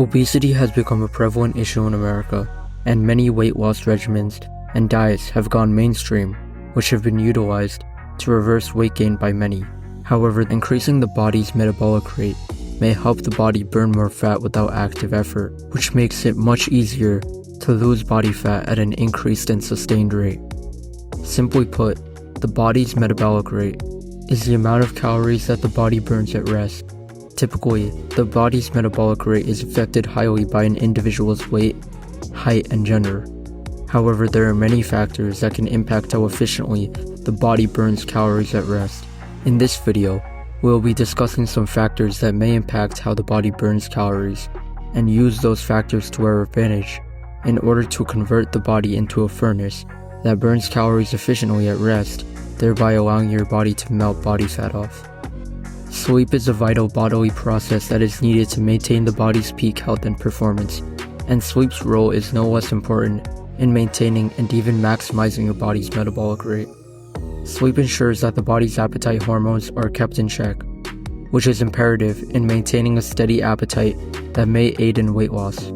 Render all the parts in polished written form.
Obesity has become a prevalent issue in America, and many weight loss regimens and diets have gone mainstream, which have been utilized to reverse weight gain by many. However, increasing the body's metabolic rate may help the body burn more fat without active effort, which makes it much easier to lose body fat at an increased and sustained rate. Simply put, the body's metabolic rate is the amount of calories that the body burns at rest. Typically, the body's metabolic rate is affected highly by an individual's weight, height, and gender. However, there are many factors that can impact how efficiently the body burns calories at rest. In this video, we'll be discussing some factors that may impact how the body burns calories, and use those factors to our advantage in order to convert the body into a furnace that burns calories efficiently at rest, thereby allowing your body to melt body fat off. Sleep is a vital bodily process that is needed to maintain the body's peak health and performance, and sleep's role is no less important in maintaining and even maximizing your body's metabolic rate. Sleep ensures that the body's appetite hormones are kept in check, which is imperative in maintaining a steady appetite that may aid in weight loss.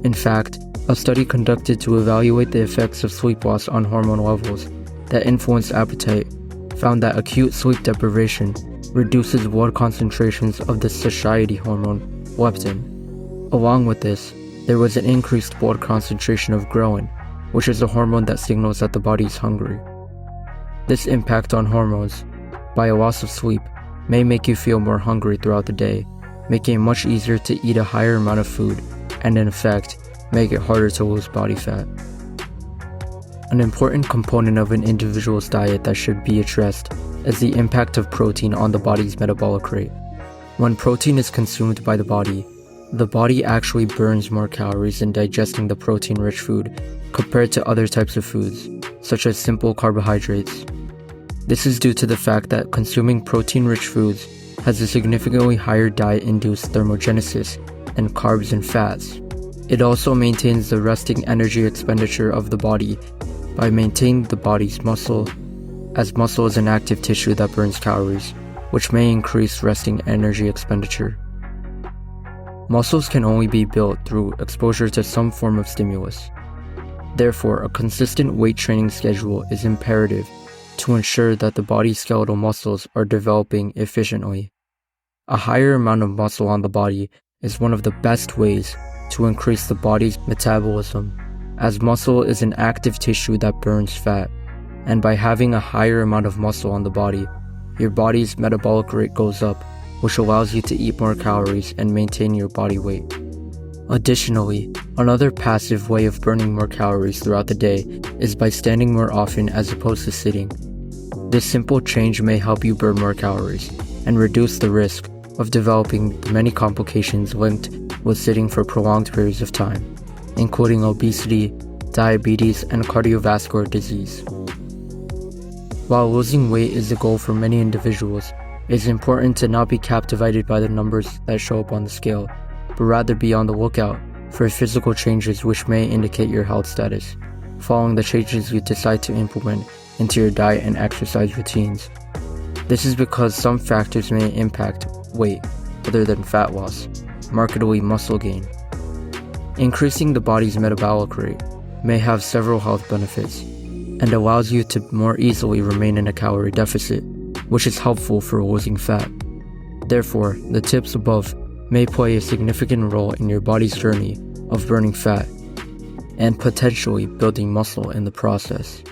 In fact, a study conducted to evaluate the effects of sleep loss on hormone levels that influence appetite found that acute sleep deprivation reduces blood concentrations of the satiety hormone, leptin. Along with this, there was an increased blood concentration of ghrelin, which is a hormone that signals that the body is hungry. This impact on hormones, by a loss of sleep, may make you feel more hungry throughout the day, making it much easier to eat a higher amount of food, and in effect, make it harder to lose body fat. An important component of an individual's diet that should be addressed is the impact of protein on the body's metabolic rate. When protein is consumed by the body actually burns more calories in digesting the protein-rich food compared to other types of foods, such as simple carbohydrates. This is due to the fact that consuming protein-rich foods has a significantly higher diet-induced thermogenesis than carbs and fats. It also maintains the resting energy expenditure of the body by maintaining the body's muscle, as muscle is an active tissue that burns calories, which may increase resting energy expenditure. Muscles can only be built through exposure to some form of stimulus. Therefore, a consistent weight training schedule is imperative to ensure that the body's skeletal muscles are developing efficiently. A higher amount of muscle on the body is one of the best ways to increase the body's metabolism, as muscle is an active tissue that burns fat, and by having a higher amount of muscle on the body, your body's metabolic rate goes up, which allows you to eat more calories and maintain your body weight. Additionally, another passive way of burning more calories throughout the day is by standing more often as opposed to sitting. This simple change may help you burn more calories and reduce the risk of developing the many complications linked with sitting for prolonged periods of time, including obesity, diabetes, and cardiovascular disease. While losing weight is the goal for many individuals, it is important to not be captivated by the numbers that show up on the scale, but rather be on the lookout for physical changes which may indicate your health status, following the changes you decide to implement into your diet and exercise routines. This is because some factors may impact weight other than fat loss, markedly muscle gain. Increasing the body's metabolic rate may have several health benefits and allows you to more easily remain in a calorie deficit, which is helpful for losing fat. Therefore, the tips above may play a significant role in your body's journey of burning fat and potentially building muscle in the process.